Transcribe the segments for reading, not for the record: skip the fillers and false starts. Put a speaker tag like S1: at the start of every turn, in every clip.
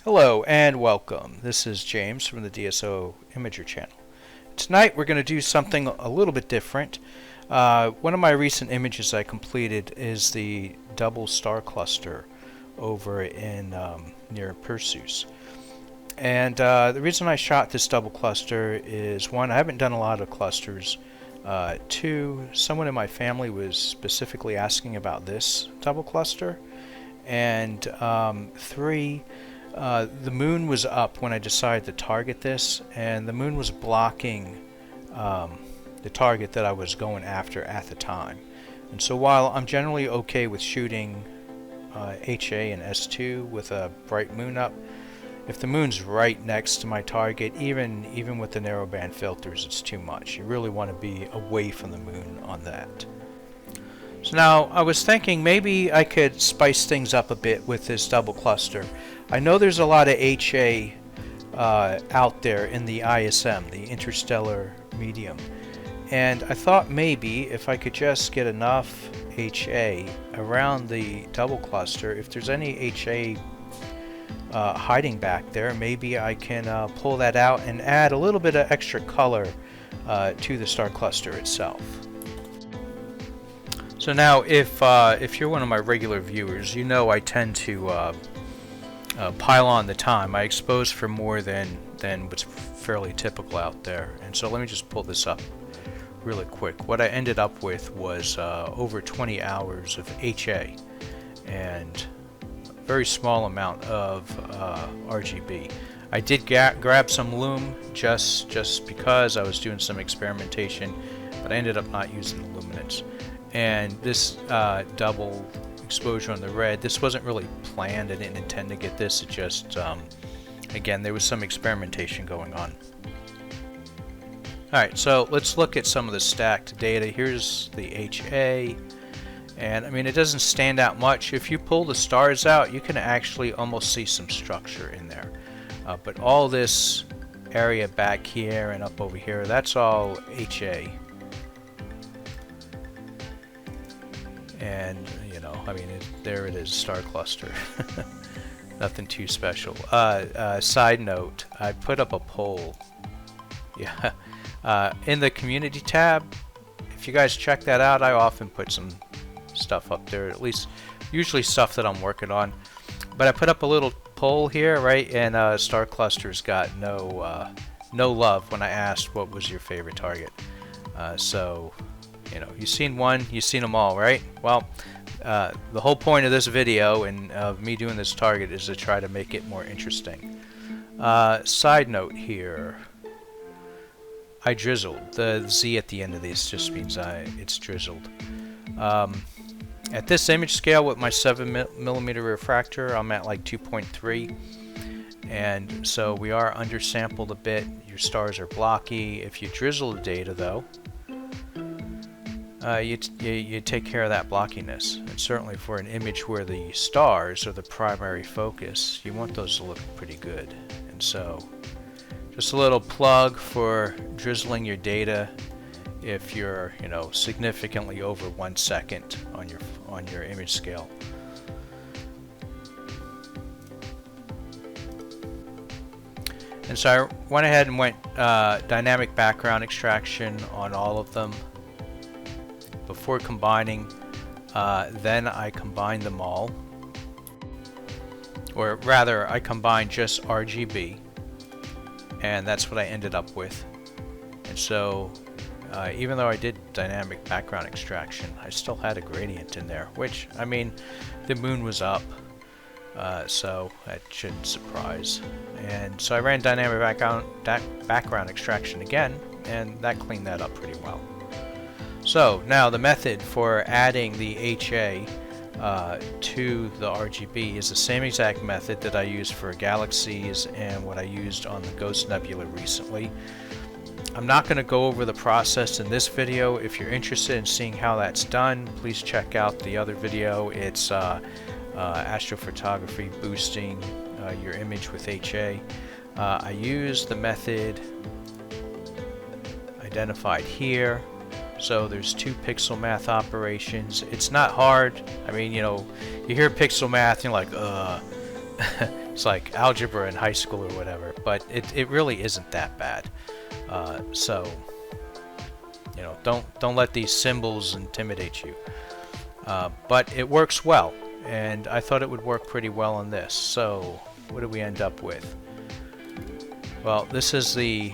S1: Hello and welcome. This is James from the DSO Imager channel. Tonight we're going to do something a little bit different. One of my recent images I completed is the double star cluster over in near Perseus. And the reason I shot this double cluster is, one, I haven't done a lot of clusters. Two, someone in my family was specifically asking about this double cluster. And three, the moon was up when I decided to target this, and the moon was blocking the target that I was going after at the time. And so while I'm generally okay with shooting HA and S2 with a bright moon up, if the moon's right next to my target, even with the narrowband filters, it's too much. You really want to be away from the moon on that. So now I was thinking maybe I could spice things up a bit with this double cluster. I know there's a lot of HA out there in the ISM, the interstellar medium, and I thought maybe if I could just get enough HA around the double cluster, if there's any HA hiding back there, maybe I can pull that out and add a little bit of extra color to the star cluster itself. So now, if you're one of my regular viewers, you know I tend to pile on the time. I expose for more than what's fairly typical out there. And so let me just pull this up really quick. What I ended up with was over 20 hours of HA and a very small amount of RGB. I did grab some lume just because I was doing some experimentation, but I ended up not using the luminance. And this double exposure on the red, this wasn't really planned. I didn't intend to get this. It just, again, there was some experimentation going on. Alright, so let's look at some of the stacked data. Here's the HA, and I mean, it doesn't stand out much. If you pull the stars out, you can actually almost see some structure in there. But all this area back here and up over here, that's all HA. And, you know, I mean, there it is, star cluster. Nothing too special. Side note, I put up a poll. Yeah. In the community tab, if you guys check that out, I often put some stuff up there, at least usually stuff that I'm working on. But I put up a little poll here, right? And star clusters got no love when I asked what was your favorite target. So, you know, you've seen one, you've seen them all, right? Well, the whole point of this video and of me doing this target is to try to make it more interesting. Side note here, I drizzled. The Z at the end of this just means it's drizzled. At this image scale with my 7mm refractor, I'm at like 2.3. And so we are undersampled a bit. Your stars are blocky. If you drizzle the data, though, you take care of that blockiness. And certainly for an image where the stars are the primary focus, you want those to look pretty good. And so just a little plug for drizzling your data if you're, you know, significantly over 1 second on your image scale. And so I went ahead and went dynamic background extraction on all of them before combining. Then I combined them all, or rather I combined just RGB, and that's what I ended up with. And so even though I did dynamic background extraction, I still had a gradient in there, which, I mean, the moon was up, so that shouldn't surprise. And so I ran dynamic background extraction again, and that cleaned that up pretty well. So now the method for adding the HA to the RGB is the same exact method that I used for galaxies and what I used on the Ghost Nebula recently. I'm not going to go over the process in this video. If you're interested in seeing how that's done, please check out the other video. It's Astrophotography, boosting your image with HA. I use the method identified here. So there's 2 pixel math operations. It's not hard. I mean, you know, you hear pixel math and you're like, It's like algebra in high school or whatever, but it really isn't that bad. So, you know, don't let these symbols intimidate you. But it works well, and I thought it would work pretty well on this. So, what do we end up with? Well, this is the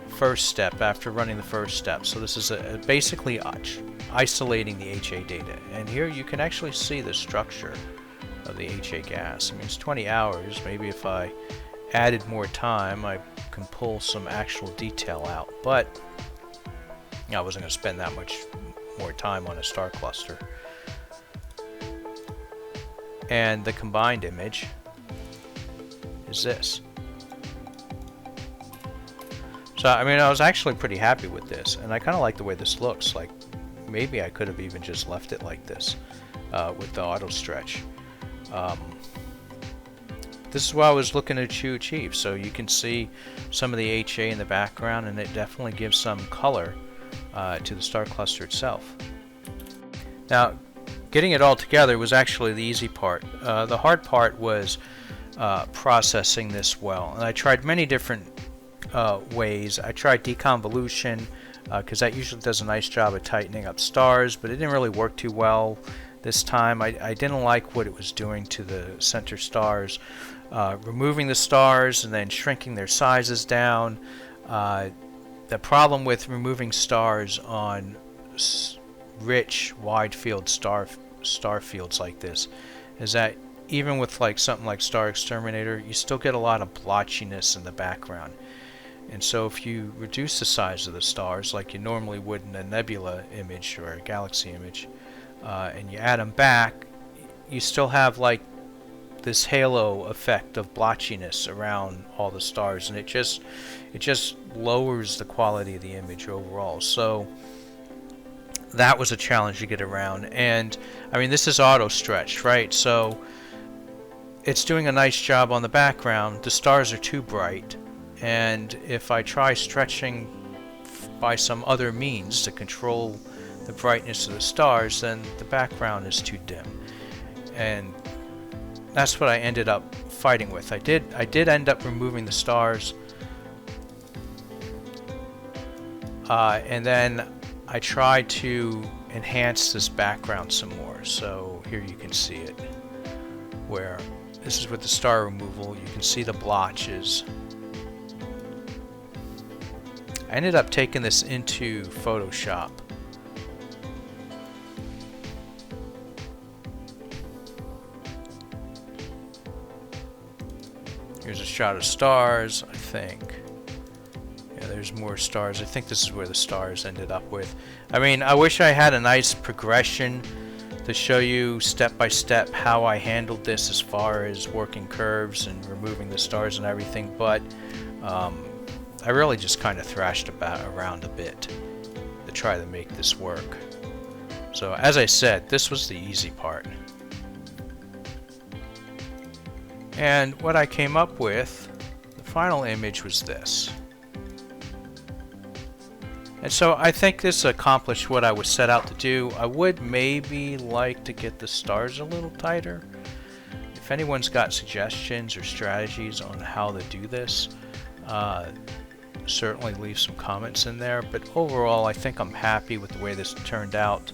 S1: first step after running the first step. So this is basically isolating the HA data, and here you can actually see the structure of the HA gas. I mean, it's 20 hours. Maybe if I added more time, I can pull some actual detail out, but I wasn't going to spend that much more time on a star cluster. And the combined image is this. So, I mean, I was actually pretty happy with this, and I kind of like the way this looks. Like, maybe I could have even just left it like this with the auto stretch. This is what I was looking to achieve. So you can see some of the HA in the background, and it definitely gives some color to the star cluster itself. Now, getting it all together was actually the easy part. The hard part was processing this well, and I tried many different ways. I tried deconvolution because that usually does a nice job of tightening up stars, but it didn't really work too well this time. I didn't like what it was doing to the center stars, removing the stars and then shrinking their sizes down. The problem with removing stars on rich wide field star fields like this is that even with like something like Star Exterminator, you still get a lot of blotchiness in the background. And so if you reduce the size of the stars like you normally would in a nebula image or a galaxy image, and you add them back, you still have like this halo effect of blotchiness around all the stars, and it just lowers the quality of the image overall. So that was a challenge to get around. And I mean, this is auto stretch, right? So it's doing a nice job on the background. The stars are too bright, and if I try stretching by some other means to control the brightness of the stars, then the background is too dim, and that's what I ended up fighting with. I did end up removing the stars, and then I tried to enhance this background some more. So here you can see it, where this is with the star removal. You can see the blotches. I ended up taking this into Photoshop. Here's a shot of stars, I think. Yeah, there's more stars. I think this is where the stars ended up with. I mean, I wish I had a nice progression to show you step by step how I handled this as far as working curves and removing the stars and everything, but I really just kind of thrashed around a bit to try to make this work. So as I said, this was the easy part. And what I came up with, the final image was this. And so I think this accomplished what I was set out to do. I would maybe like to get the stars a little tighter. If anyone's got suggestions or strategies on how to do this, certainly leave some comments in there. But overall, I think I'm happy with the way this turned out.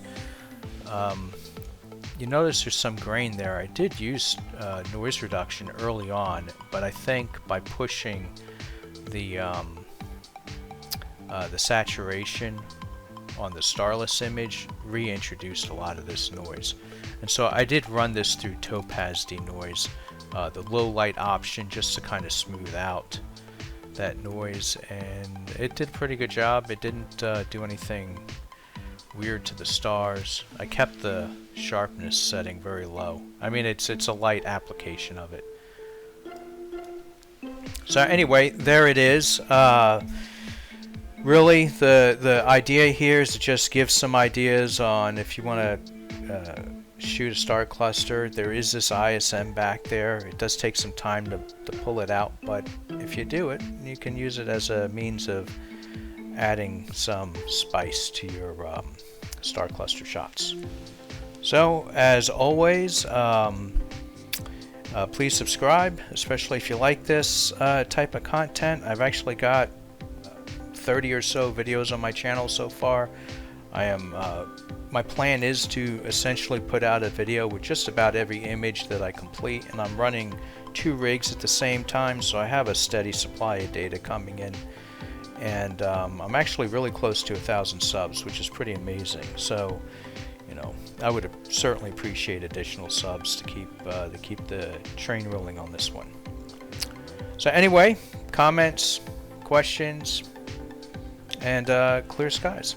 S1: You notice there's some grain there. I did use noise reduction early on, but I think by pushing the saturation on the starless image reintroduced a lot of this noise. And so I did run this through Topaz Denoise, the low light option, just to kind of smooth out that noise, and it did a pretty good job. It didn't do anything weird to the stars. I kept the sharpness setting very low. I mean, it's a light application of it. So anyway, there it is. Really, the idea here is to just give some ideas on if you want to shoot a star cluster. There is this ISM back there. It does take some time to pull it out, but if you do it, you can use it as a means of adding some spice to your star cluster shots. So as always, Please subscribe, especially if you like this type of content. I've actually got 30 or so videos on my channel so far. My plan is to essentially put out a video with just about every image that I complete, and I'm running 2 rigs at the same time, so I have a steady supply of data coming in. And I'm actually really close to 1,000 subs, which is pretty amazing. So, you know, I would certainly appreciate additional subs to keep the train rolling on this one. So anyway, comments, questions, and clear skies.